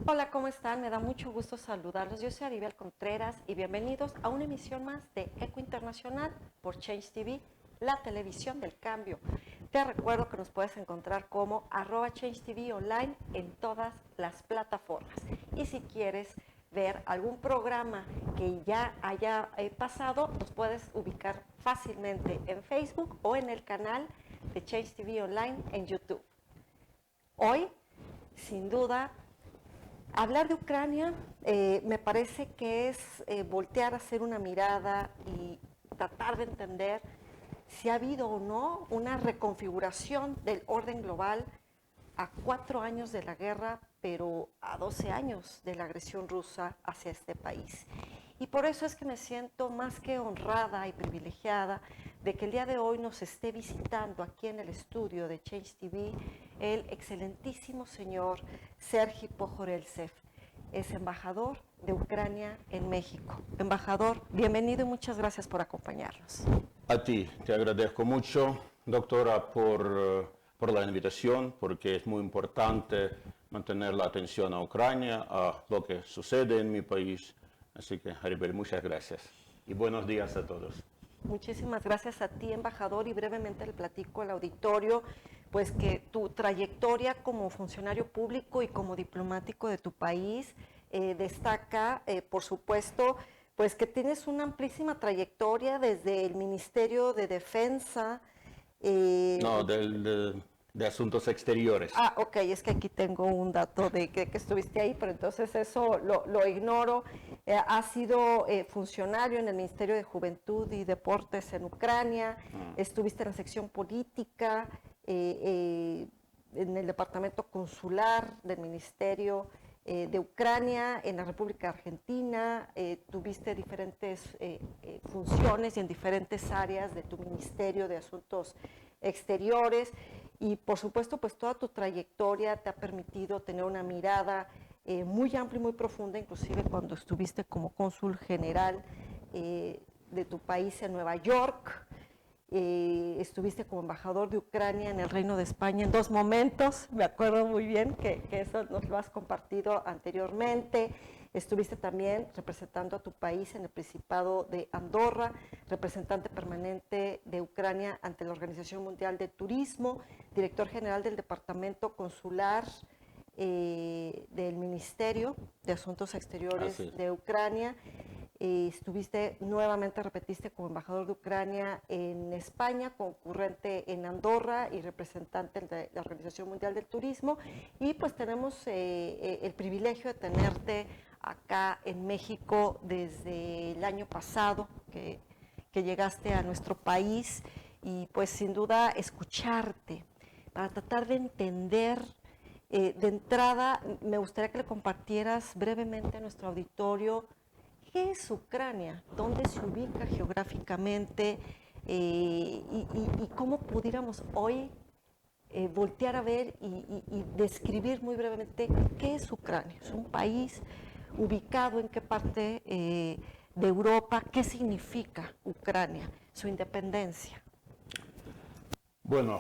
Hola, ¿cómo están? Me da mucho gusto saludarlos. Yo soy Aribel Contreras y bienvenidos a una emisión más de Eco Internacional por Change TV, la televisión del cambio. Te recuerdo que nos puedes encontrar como @Change TV online en todas las plataformas. Y si quieres ver algún programa que ya haya pasado, nos puedes ubicar fácilmente en Facebook o en el canal de Change TV online en YouTube. Hoy, sin duda, hablar de Ucrania me parece que es voltear a hacer una mirada y tratar de entender si ha habido o no una reconfiguración del orden global a 4 años de la guerra, pero a 12 años de la agresión rusa hacia este país. Y por eso es que me siento más que honrada y privilegiada de que el día de hoy nos esté visitando aquí en el estudio de Change TV el excelentísimo señor Sergi Pohoreltsev. Es embajador de Ucrania en México. Embajador, bienvenido y muchas gracias por acompañarnos. A ti, te agradezco mucho, doctora, por la invitación, porque es muy importante mantener la atención a Ucrania, a lo que sucede en mi país. Así que, Aribel, muchas gracias. Y buenos días a todos. Muchísimas gracias a ti, embajador, y brevemente le platico al auditorio, pues que tu trayectoria como funcionario público y como diplomático de tu país destaca, por supuesto, pues que tienes una amplísima trayectoria desde el Ministerio de Defensa. No, de Asuntos Exteriores. Ok, es que aquí tengo un dato de que estuviste ahí, pero entonces eso lo ignoro. Has sido funcionario en el Ministerio de Juventud y Deportes en Ucrania, estuviste en la sección política, en el departamento consular del Ministerio de Ucrania, en la República Argentina, tuviste diferentes funciones y en diferentes áreas de tu Ministerio de Asuntos Exteriores. Y por supuesto, pues toda tu trayectoria te ha permitido tener una mirada muy amplia y muy profunda, inclusive cuando estuviste como cónsul general de tu país en Nueva York. Estuviste como embajador de Ucrania en el Reino de España en 2 momentos, me acuerdo muy bien que eso nos lo has compartido anteriormente. Estuviste también representando a tu país en el Principado de Andorra, representante permanente de Ucrania ante la Organización Mundial de Turismo, director general del Departamento Consular del Ministerio de Asuntos Exteriores de Ucrania. Estuviste nuevamente, repetiste como embajador de Ucrania en España, concurrente en Andorra y representante de la Organización Mundial del Turismo. Y pues tenemos el privilegio de tenerte acá en México desde el año pasado que llegaste a nuestro país, y pues sin duda escucharte para tratar de entender. De entrada, me gustaría que le compartieras brevemente a nuestro auditorio qué es Ucrania, dónde se ubica geográficamente y cómo pudiéramos hoy voltear a ver y describir muy brevemente qué es Ucrania. Es un país ubicado en qué parte de Europa, qué significa Ucrania, su independencia. Bueno,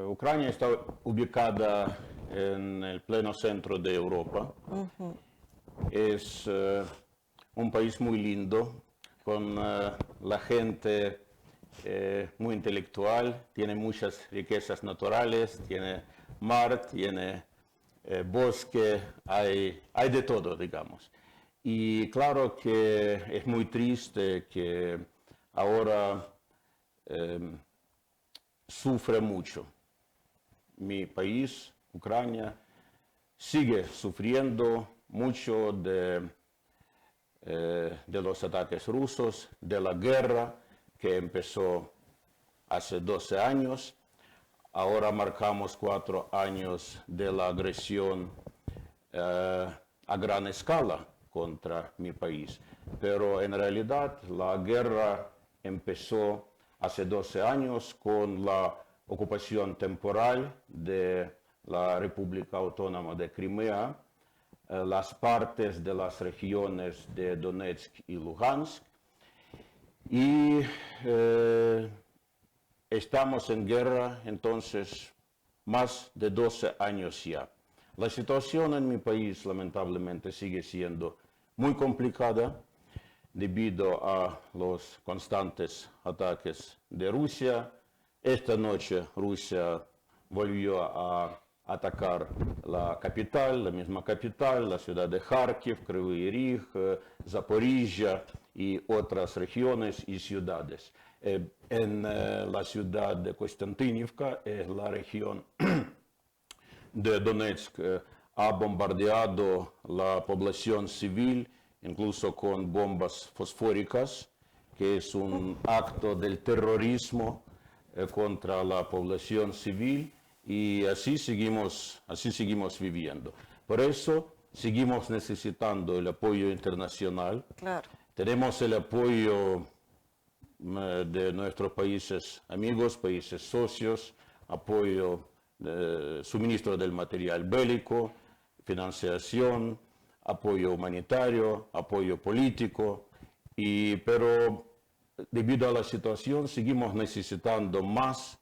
Ucrania está ubicada en el pleno centro de Europa. Es un país muy lindo, con la gente muy intelectual, tiene muchas riquezas naturales, tiene mar, tiene bosque, hay de todo, digamos. Y claro que es muy triste que ahora sufre mucho. Mi país, Ucrania, sigue sufriendo mucho de los ataques rusos, de la guerra que empezó hace 12 años. Ahora marcamos 4 años de la agresión a gran escala contra mi país. Pero en realidad la guerra empezó hace 12 años con la ocupación temporal de la República Autónoma de Crimea, las partes de las regiones de Donetsk y Lugansk, y estamos en guerra entonces más de 12 años ya. La situación en mi país lamentablemente sigue siendo muy complicada debido a los constantes ataques de Rusia. Esta noche Rusia volvió a atacar la capital, la misma capital, la ciudad de Kharkiv, Kryvyi Rih, Zaporizhia y otras regiones y ciudades. En la ciudad de Konstantinivka, es la región de Donetsk, ha bombardeado la población civil, incluso con bombas fosfóricas, que es un acto del terrorismo contra la población civil, y así seguimos viviendo. Por eso seguimos necesitando el apoyo internacional. Claro. Tenemos el apoyo de nuestros países amigos, países socios, apoyo, suministro del material bélico, financiación, apoyo humanitario, apoyo político, pero debido a la situación seguimos necesitando más,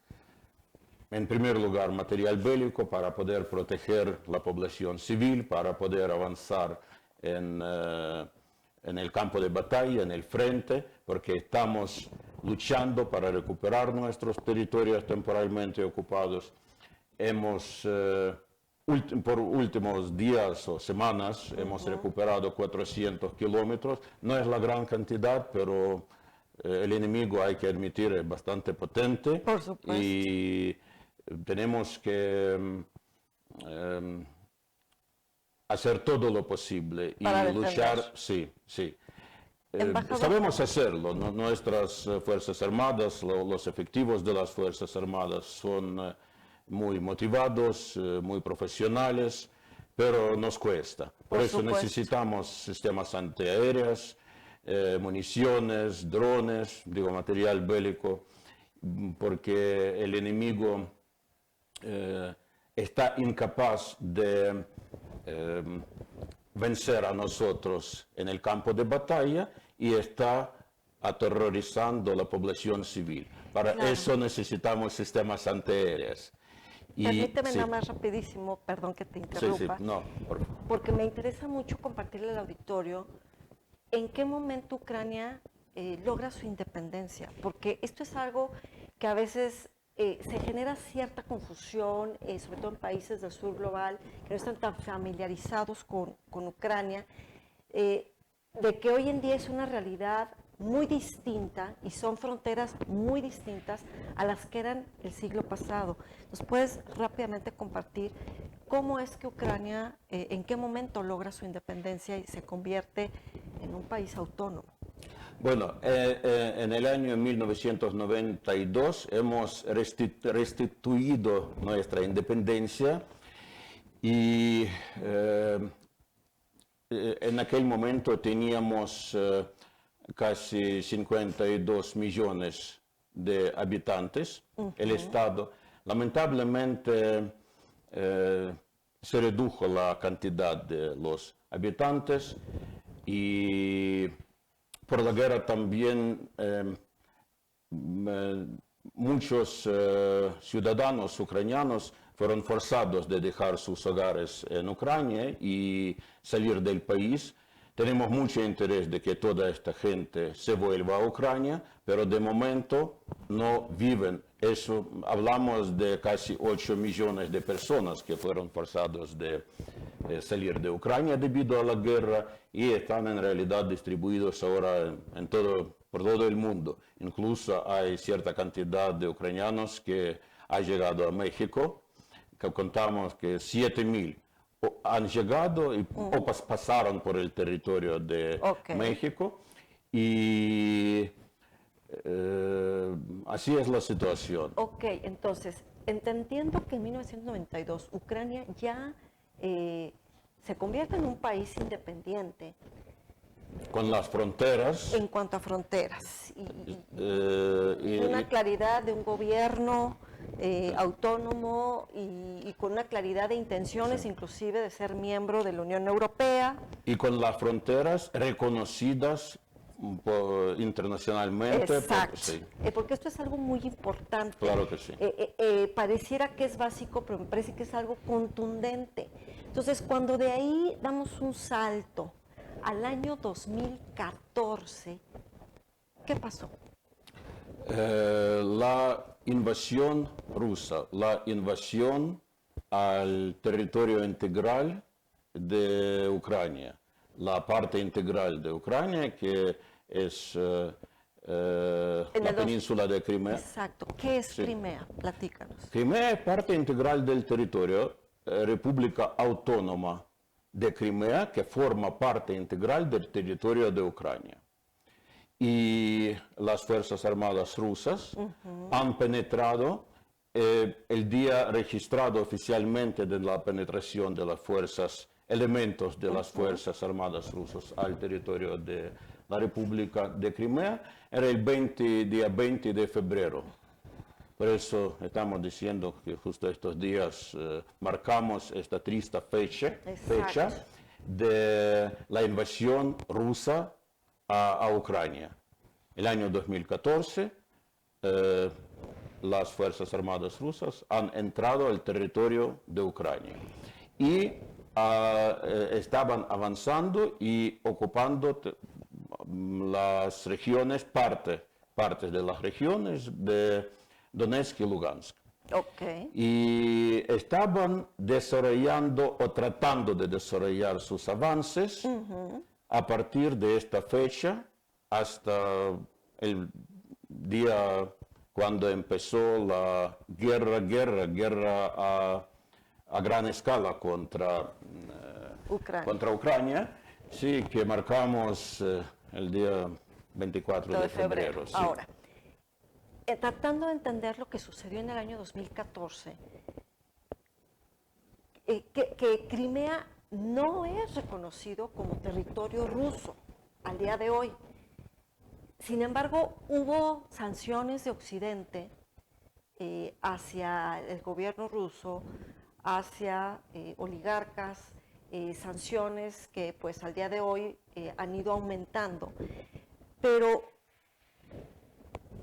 en primer lugar, material bélico para poder proteger la población civil, para poder avanzar en el campo de batalla, en el frente, porque estamos luchando para recuperar nuestros territorios temporalmente ocupados. Hemos, por últimos días o semanas, hemos recuperado 400 kilómetros. No es la gran cantidad, pero el enemigo, hay que admitir, es bastante potente. Por supuesto. Y tenemos que hacer todo lo posible y para luchar, defender. sí. Embajador. Sabemos hacerlo, ¿no? Nuestras Fuerzas Armadas, los efectivos de las Fuerzas Armadas son muy motivados, muy profesionales, pero nos cuesta. Por eso supuesto. necesitamos sistemas antiaéreos, municiones, drones, material bélico, porque el enemigo está incapaz de vencer a nosotros en el campo de batalla y está aterrorizando a la población civil. Para Claro. eso necesitamos sistemas antiaéreos. Permíteme sí, nada más rapidísimo, perdón que te sí, interrumpa, no, por favor. porque me interesa mucho compartirle al auditorio en qué momento Ucrania logra su independencia, porque esto es algo que a veces se genera cierta confusión, sobre todo en países del sur global que no están tan familiarizados con Ucrania, de que hoy en día es una realidad muy distinta y son fronteras muy distintas a las que eran el siglo pasado. ¿Nos puedes rápidamente compartir cómo es que Ucrania, en qué momento logra su independencia y se convierte en un país autónomo? Bueno, en el año 1992 hemos restituido nuestra independencia y en aquel momento teníamos casi 52 millones de habitantes. El Estado, lamentablemente, se redujo la cantidad de los habitantes y por la guerra también muchos ciudadanos ucranianos fueron forzados de dejar sus hogares en Ucrania y salir del país. Tenemos mucho interés de que toda esta gente se vuelva a Ucrania, pero de momento no viven. Eso, hablamos de casi 8 millones de personas que fueron forzados de salir de Ucrania debido a la guerra y están en realidad distribuidos ahora por todo el mundo. Incluso hay cierta cantidad de ucranianos que han llegado a México, que contamos que 7,000 han llegado o pasaron por el territorio de México y así es la situación. Ok, entonces, entendiendo que en 1992 Ucrania ya se convierte en un país independiente. Con las fronteras. En cuanto a fronteras. Y una claridad de un gobierno autónomo y con una claridad de intenciones, inclusive de ser miembro de la Unión Europea. Y con las fronteras reconocidas internacionalmente. Exacto. Porque esto es algo muy importante. Claro que sí. Pareciera que es básico, pero me parece que es algo contundente. Entonces, cuando de ahí damos un salto al año 2014, ¿qué pasó? La invasión rusa, la invasión al territorio integral de Ucrania, la parte integral de Ucrania que es la península de Crimea. Exacto. ¿Qué es Sí. Crimea? Platícanos. Crimea es parte integral del territorio, República Autónoma de Crimea, que forma parte integral del territorio de Ucrania. Y las Fuerzas Armadas rusas han penetrado el día registrado oficialmente de la penetración de las fuerzas, elementos de las Fuerzas Armadas rusas al territorio de la República de Crimea, era el día 20 de febrero. Por eso estamos diciendo que justo estos días marcamos esta triste fecha de la invasión rusa a Ucrania. El año 2014, las Fuerzas Armadas rusas han entrado al territorio de Ucrania y estaban avanzando y ocupando las regiones, partes de las regiones de Donetsk y Lugansk. Ok. Y estaban desarrollando o tratando de desarrollar sus avances a partir de esta fecha hasta el día cuando empezó la guerra a gran escala contra Ucrania, sí, que marcamos el día 24 de febrero. Sí. Ahora, tratando de entender lo que sucedió en el año 2014, que Crimea no es reconocido como territorio ruso al día de hoy. Sin embargo, hubo sanciones de Occidente hacia el gobierno ruso, hacia oligarcas, sanciones que pues al día de hoy han ido aumentando. Pero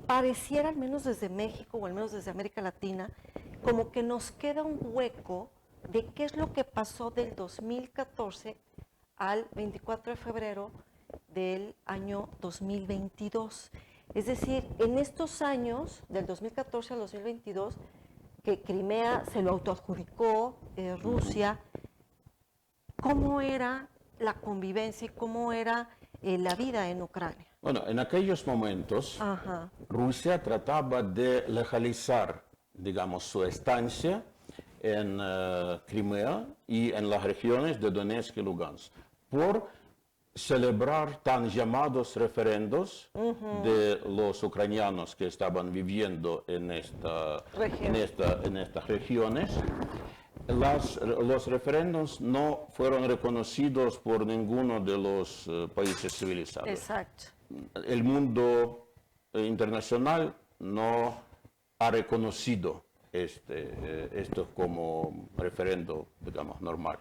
pareciera, al menos desde México o al menos desde América Latina, como que nos queda un hueco de qué es lo que pasó del 2014 al 24 de febrero del año 2022. Es decir, en estos años, del 2014 al 2022, que Crimea se lo autoadjudicó Rusia, ¿cómo era la convivencia y cómo era la vida en Ucrania? Bueno, en aquellos momentos, Rusia trataba de legalizar, digamos, su estancia en Crimea y en las regiones de Donetsk y Lugansk, por celebrar tan llamados referendos de los ucranianos que estaban viviendo en estas regiones. Los referendos no fueron reconocidos por ninguno de los países civilizados. Exacto. El mundo internacional no ha reconocido esto como referendo, digamos, normal.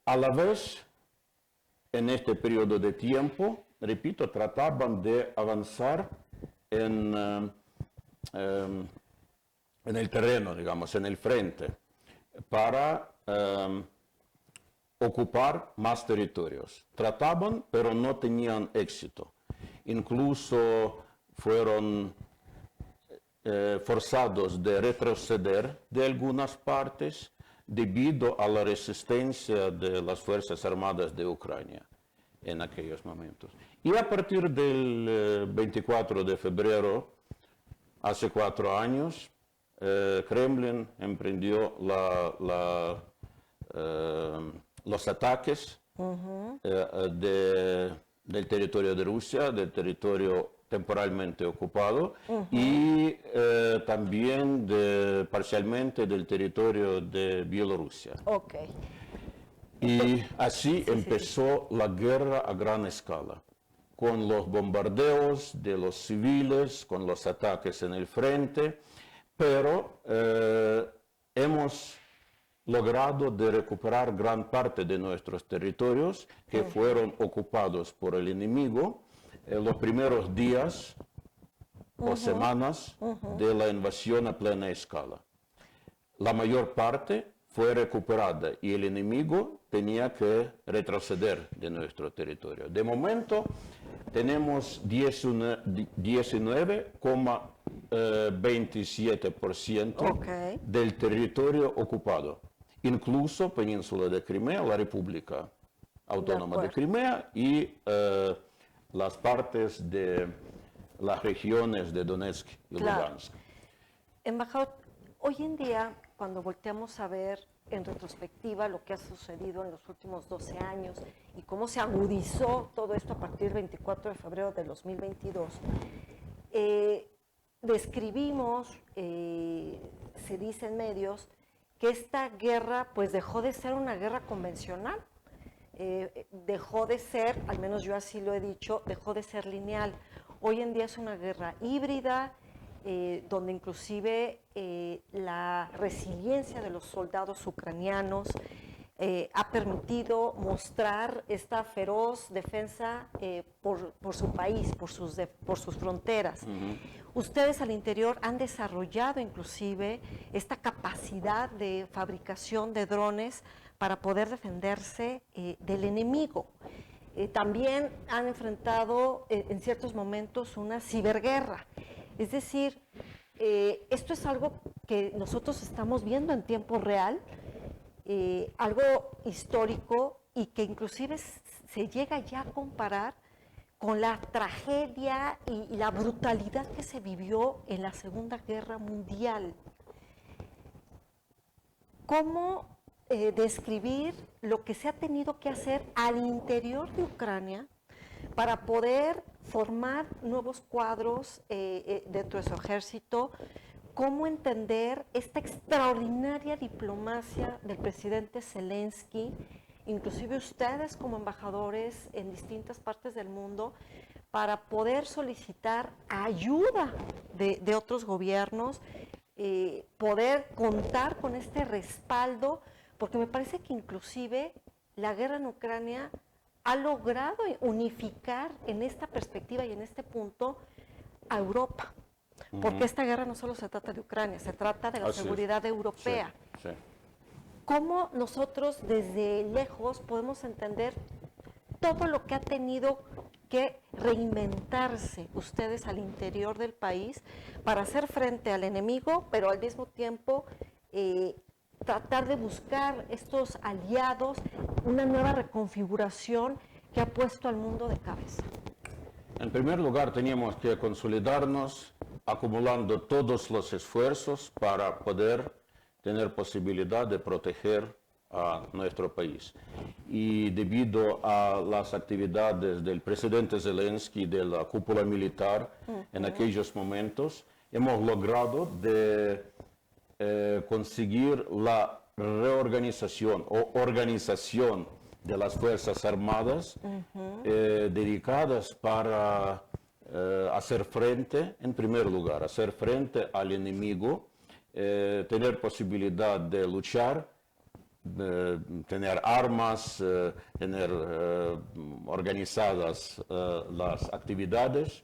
A la vez, en este periodo de tiempo, repito, trataban de avanzar en el terreno, digamos, en el frente, para ocupar más territorios. Trataban, pero no tenían éxito. Incluso fueron forzados de retroceder de algunas partes debido a la resistencia de las Fuerzas Armadas de Ucrania en aquellos momentos. Y a partir del 24 de febrero, hace 4 años, Kremlin emprendió los ataques del territorio de Rusia, del territorio temporalmente ocupado, y también parcialmente del territorio de Bielorrusia. Okay. Y así empezó la guerra a gran escala, con los bombardeos de los civiles, con los ataques en el frente, pero hemos logrado de recuperar gran parte de nuestros territorios que fueron ocupados por el enemigo en los primeros días o semanas de la invasión a plena escala. La mayor parte fue recuperada y el enemigo tenía que retroceder de nuestro territorio. De momento tenemos 19,27% Ok. del territorio ocupado, incluso Península de Crimea, la República Autónoma de acuerdo. Crimea y las partes de las regiones de Donetsk y Claro. Lugansk. Embajador, hoy en día, cuando volteamos a ver en retrospectiva lo que ha sucedido en los últimos 12 años y cómo se agudizó todo esto a partir del 24 de febrero de 2022, describimos, se dice en medios, que esta guerra pues dejó de ser una guerra convencional, dejó de ser, al menos yo así lo he dicho, dejó de ser lineal. Hoy en día es una guerra híbrida, donde inclusive la resiliencia de los soldados ucranianos ha permitido mostrar esta feroz defensa por su país, por sus fronteras. Ustedes al interior han desarrollado inclusive esta capacidad de fabricación de drones para poder defenderse del enemigo. También han enfrentado en ciertos momentos una ciberguerra. Es decir, esto es algo que nosotros estamos viendo en tiempo real, algo histórico y que inclusive se llega ya a comparar con la tragedia y la brutalidad que se vivió en la Segunda Guerra Mundial. ¿Cómo describir lo que se ha tenido que hacer al interior de Ucrania para poder formar nuevos cuadros dentro de su ejército? ¿Cómo entender esta extraordinaria diplomacia del presidente Zelensky, inclusive ustedes como embajadores en distintas partes del mundo, para poder solicitar ayuda de otros gobiernos, poder contar con este respaldo? Porque me parece que inclusive la guerra en Ucrania ha logrado unificar en esta perspectiva y en este punto a Europa. Porque esta guerra no solo se trata de Ucrania, se trata de la seguridad europea. Sí, sí. ¿Cómo nosotros desde lejos podemos entender todo lo que ha tenido que reinventarse ustedes al interior del país para hacer frente al enemigo, pero al mismo tiempo tratar de buscar estos aliados, una nueva reconfiguración que ha puesto al mundo de cabeza? En primer lugar, teníamos que consolidarnos acumulando todos los esfuerzos para poder tener posibilidad de proteger a nuestro país. Y debido a las actividades del presidente Zelensky, de la cúpula militar, en aquellos momentos, hemos logrado conseguir la reorganización o organización de las Fuerzas Armadas dedicadas para hacer frente, en primer lugar, hacer frente al enemigo, tener posibilidad de luchar, tener armas, tener organizadas las actividades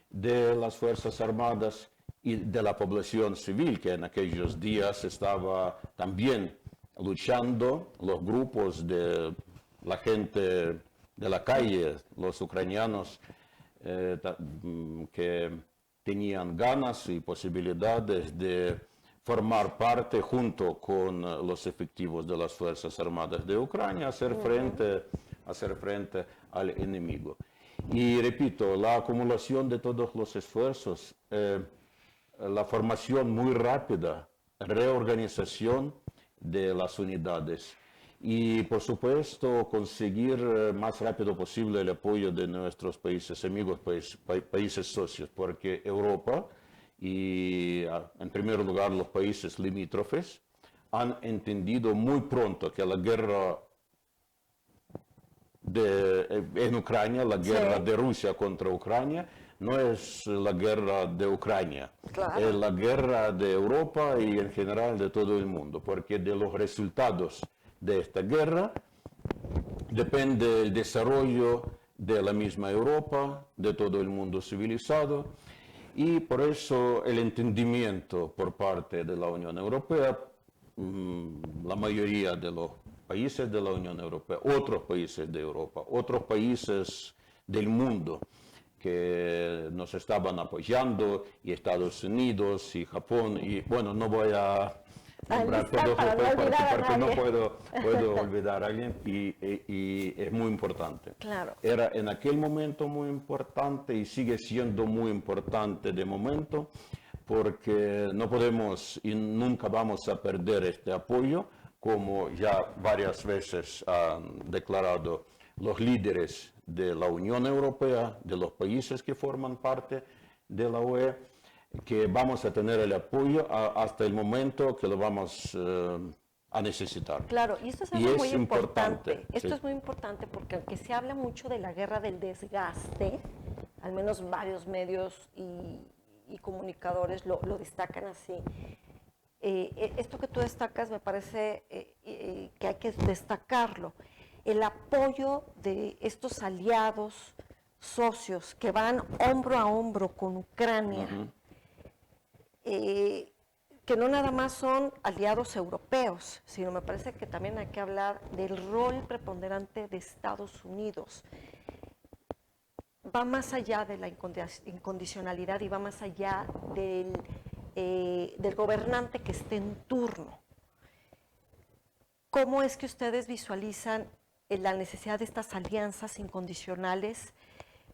de las Fuerzas Armadas y de la población civil, que en aquellos días estaba también luchando, los grupos de la gente de la calle, los ucranianos que tenían ganas y posibilidades de formar parte junto con los efectivos de las Fuerzas Armadas de Ucrania, hacer frente al enemigo. Y repito, la acumulación de todos los esfuerzos, la formación muy rápida, reorganización de las unidades y, por supuesto, conseguir más rápido posible el apoyo de nuestros países amigos, países socios, porque Europa y, en primer lugar, los países limítrofes han entendido muy pronto que la guerra en Ucrania, la guerra de Rusia contra Ucrania, no es la guerra de Ucrania, es la guerra de Europa y en general de todo el mundo, porque de los resultados de esta guerra depende el desarrollo de la misma Europa, de todo el mundo civilizado, y por eso el entendimiento por parte de la Unión Europea la mayoría de los países de la Unión Europea, otros países de Europa, otros países del mundo que nos estaban apoyando, y Estados Unidos y Japón, y bueno, no voy a nombrar todos los países porque no puedo olvidar a alguien, y es muy importante. Claro. Era en aquel momento muy importante y sigue siendo muy importante de momento, porque no podemos y nunca vamos a perder este apoyo, como ya varias veces han declarado los líderes de la Unión Europea, de los países que forman parte de la UE, que vamos a tener el apoyo hasta el momento que lo vamos a necesitar. Claro, y esto es algo muy importante. Esto sí. es muy importante porque aunque se habla mucho de la guerra del desgaste, al menos varios medios y comunicadores lo destacan así. Esto que tú destacas me parece que hay que destacarlo. El apoyo de estos aliados, socios que van hombro a hombro con Ucrania, que no nada más son aliados europeos, sino me parece que también hay que hablar del rol preponderante de Estados Unidos. Va más allá de la incondicionalidad y va más allá del gobernante que esté en turno. ¿Cómo es que ustedes visualizan la necesidad de estas alianzas incondicionales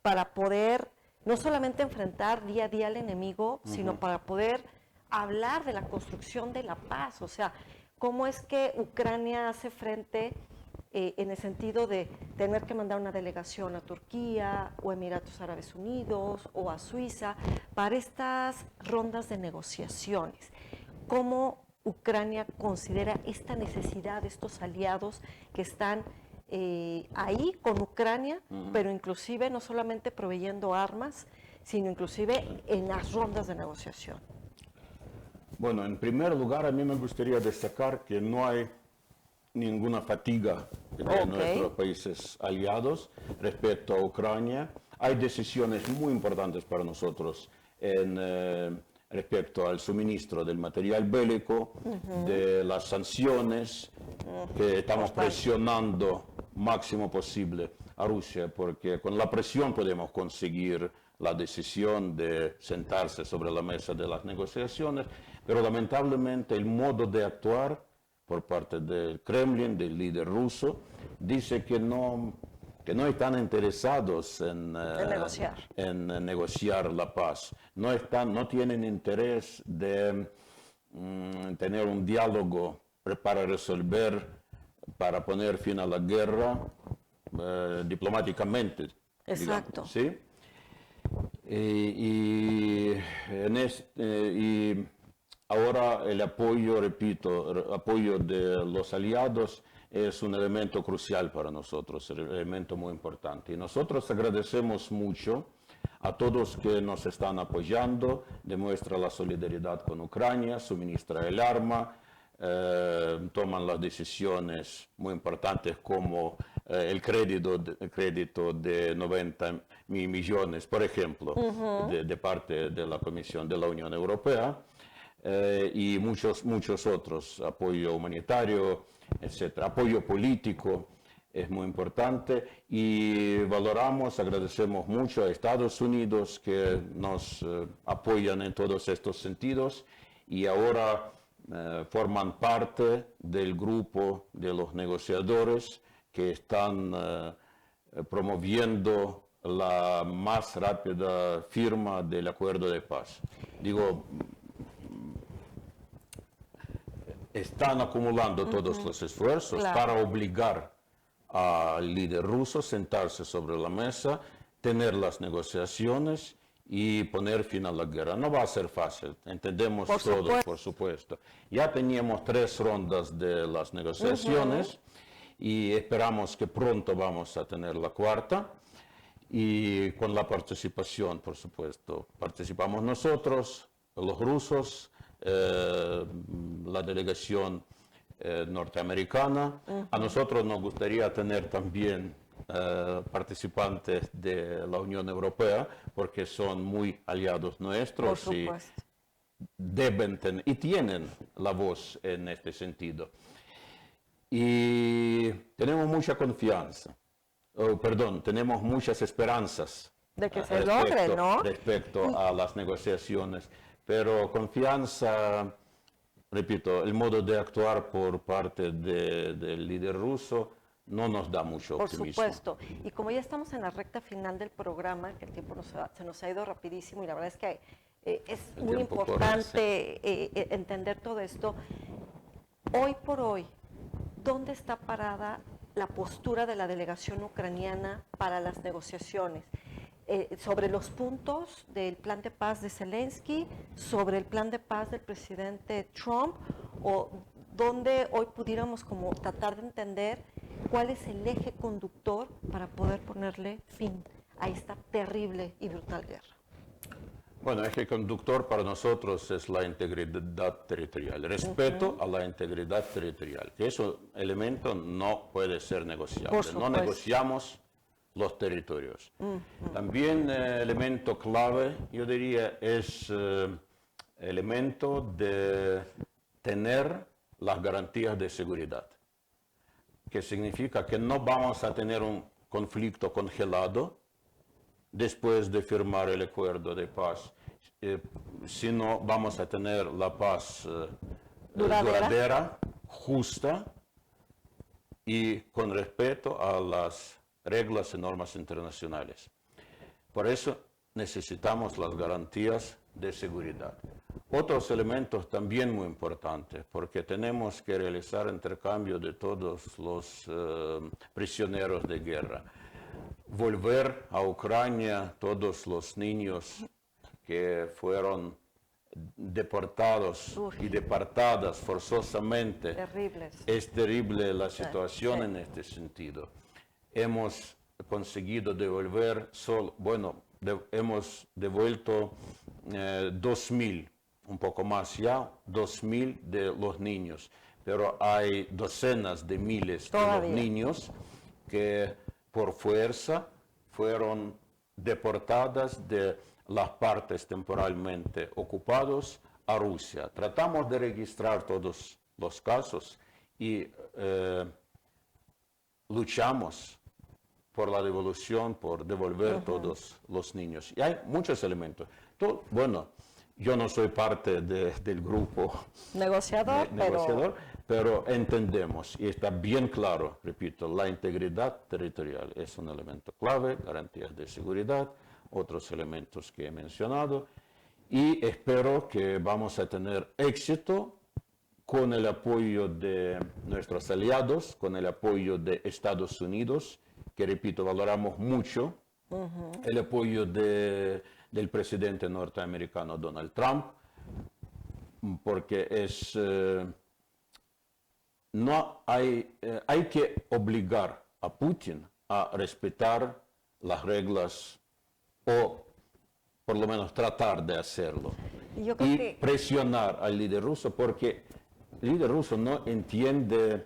para poder no solamente enfrentar día a día al enemigo, sino para poder hablar de la construcción de la paz? O sea, ¿cómo es que Ucrania hace frente en el sentido de tener que mandar una delegación a Turquía o Emiratos Árabes Unidos o a Suiza para estas rondas de negociaciones? ¿Cómo Ucrania considera esta necesidad de estos aliados que están ahí con Ucrania, pero inclusive no solamente proveyendo armas, sino inclusive en las rondas de negociación? Bueno, en primer lugar, a mí me gustaría destacar que no hay ninguna fatiga de nuestros países aliados respecto a Ucrania. Hay decisiones muy importantes para nosotros respecto al suministro del material bélico, de las sanciones, que estamos presionando máximo posible a Rusia, porque con la presión podemos conseguir la decisión de sentarse sobre la mesa de las negociaciones, pero lamentablemente el modo de actuar por parte del Kremlin, del líder ruso, dice que no están interesados en negociar la paz. No tienen interés de tener un diálogo para resolver, para poner fin a la guerra diplomáticamente. Exacto. Digamos, ¿sí? Y ahora el apoyo, repito, el apoyo de los aliados es un elemento crucial para nosotros, un elemento muy importante. Y nosotros agradecemos mucho a todos que nos están apoyando, demuestra la solidaridad con Ucrania, suministra el arma, toman las decisiones muy importantes como el crédito de 90 millones, por ejemplo, de parte de la Comisión de la Unión Europea, y muchos otros, apoyo humanitario, etcétera. Apoyo político es muy importante, y agradecemos mucho a Estados Unidos que nos apoyan en todos estos sentidos, y ahora forman parte del grupo de los negociadores que están promoviendo la más rápida firma del acuerdo de paz. Digo, están acumulando todos los esfuerzos para obligar al líder ruso a sentarse sobre la mesa, tener las negociaciones y poner fin a la guerra. No va a ser fácil, entendemos todos, por supuesto. Ya teníamos 3 rondas de las negociaciones y esperamos que pronto vamos a tener la 4ª, y con la participación, por supuesto. Participamos nosotros, los rusos, la delegación norteamericana. A nosotros nos gustaría tener también participantes de la Unión Europea, porque son muy aliados nuestros, deben tener y tienen la voz en este sentido. Y tenemos mucha confianza, tenemos muchas esperanzas de que se logre, ¿no? Respecto a las negociaciones, pero confianza, repito, el modo de actuar por parte del líder ruso no nos da mucho optimismo. Por supuesto. Y como ya estamos en la recta final del programa, que el tiempo se nos ha ido rapidísimo y la verdad es que es muy importante entender todo esto. Hoy por hoy, ¿dónde está parada la postura de la delegación ucraniana para las negociaciones? Sobre los puntos del plan de paz de Zelensky, sobre el plan de paz del presidente Trump, o donde hoy pudiéramos como tratar de entender cuál es el eje conductor para poder ponerle fin a esta terrible y brutal guerra. Bueno, el eje conductor para nosotros es la integridad territorial, respeto a la integridad territorial, que ese elemento no puede ser negociable. No negociamos los territorios. También elemento clave, yo diría, es elemento de tener las garantías de seguridad, que significa que no vamos a tener un conflicto congelado después de firmar el acuerdo de paz, sino vamos a tener la paz duradera, justa y con respeto a las reglas y normas internacionales. Por eso necesitamos las garantías de seguridad. Otros elementos también muy importantes, porque tenemos que realizar intercambio de todos los prisioneros de guerra. Volver a Ucrania todos los niños que fueron deportados y deportadas forzosamente. Terribles. Es terrible la situación en este sentido. Hemos conseguido devolver, hemos devuelto 2.000, un poco más ya, 2.000 de los niños, pero hay docenas de miles de los niños que por fuerza fueron deportadas de las partes temporalmente ocupadas a Rusia. Tratamos de registrar todos los casos y luchamos por la devolución, por devolver todos los niños. Y hay muchos elementos. Yo no soy parte del grupo negociador, pero entendemos y está bien claro, repito, la integridad territorial es un elemento clave, garantías de seguridad, otros elementos que he mencionado, y espero que vamos a tener éxito con el apoyo de nuestros aliados, con el apoyo de Estados Unidos, que repito, valoramos mucho, el apoyo del presidente norteamericano Donald Trump, porque hay que obligar a Putin a respetar las reglas o por lo menos tratar de hacerlo. Y presionar al líder ruso, porque el líder ruso no entiende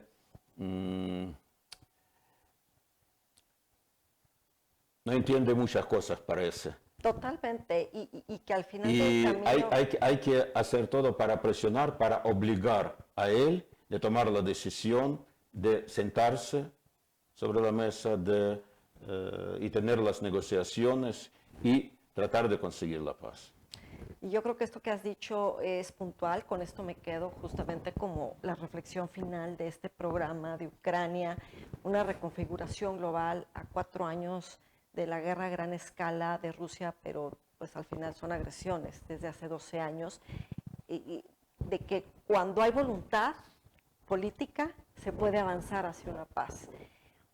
muchas cosas, parece. Totalmente, y que al final del camino... hay que hacer todo para presionar, para obligar a él de tomar la decisión de sentarse sobre la mesa y tener las negociaciones y tratar de conseguir la paz. Y yo creo que esto que has dicho es puntual, con esto me quedo justamente como la reflexión final de este programa de Ucrania, una reconfiguración global a 4 años de la guerra a gran escala de Rusia, pero pues al final son agresiones desde hace 12 años, y de que cuando hay voluntad política se puede avanzar hacia una paz.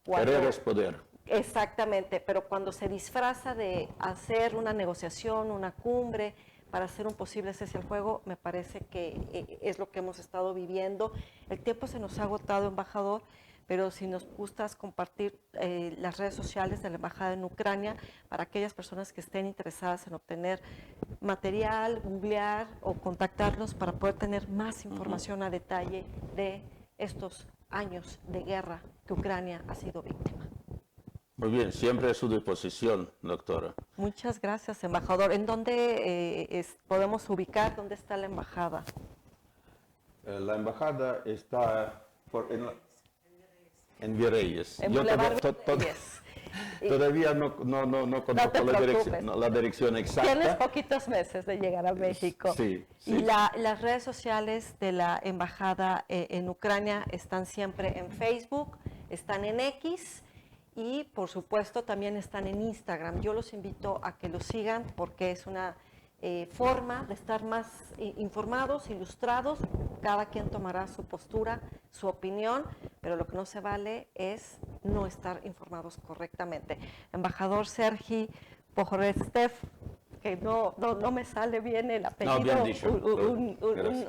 Querer es poder. Exactamente, pero cuando se disfraza de hacer una negociación, una cumbre, para hacer un posible cese al fuego, me parece que es lo que hemos estado viviendo. El tiempo se nos ha agotado, embajador, pero si nos gustas compartir las redes sociales de la Embajada en Ucrania para aquellas personas que estén interesadas en obtener material, googlear o contactarlos para poder tener más información a detalle de estos años de guerra que Ucrania ha sido víctima. Muy bien, siempre a su disposición, doctora. Muchas gracias, embajador. ¿En dónde podemos ubicar? ¿Dónde está la embajada? La embajada está en Virreyes. En Yo Boulevard todavía- Virreyes. todavía no conozco te preocupes. la dirección Tienes exacta. poquitos meses de llegar a México. Sí, sí. Y las redes sociales de la embajada en Ucrania están siempre en Facebook, están en X y por supuesto también están en Instagram. Yo los invito a que los sigan porque es una forma de estar más informados, ilustrados. Cada quien tomará su postura, su opinión, pero lo que no se vale es no estar informados correctamente. Embajador Sergi Pojorestev, que no me sale bien el apellido, bien dicho.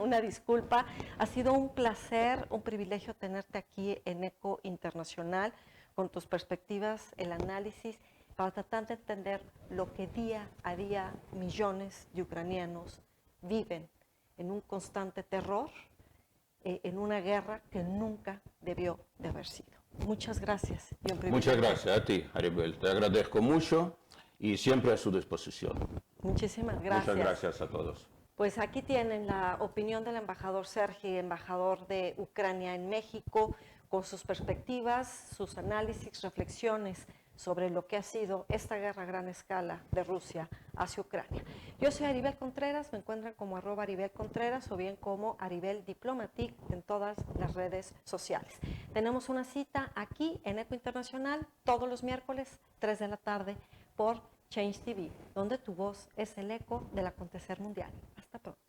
una disculpa. Ha sido un placer, un privilegio tenerte aquí en ECO Internacional con tus perspectivas, el análisis, para tratar de entender lo que día a día millones de ucranianos viven en un constante terror, en una guerra que nunca debió de haber sido. Muchas gracias. Y un privilegio. Muchas gracias a ti, Aribel. Te agradezco mucho y siempre a su disposición. Muchísimas gracias. Muchas gracias a todos. Pues aquí tienen la opinión del embajador Sergi, embajador de Ucrania en México, con sus perspectivas, sus análisis, reflexiones sobre lo que ha sido esta guerra a gran escala de Rusia hacia Ucrania. Yo soy Aribel Contreras, me encuentran como @Aribel Contreras o bien como Aribel Diplomatic en todas las redes sociales. Tenemos una cita aquí en ECO Internacional todos los miércoles, 3 de la tarde, por Change TV, donde tu voz es el eco del acontecer mundial. Hasta pronto.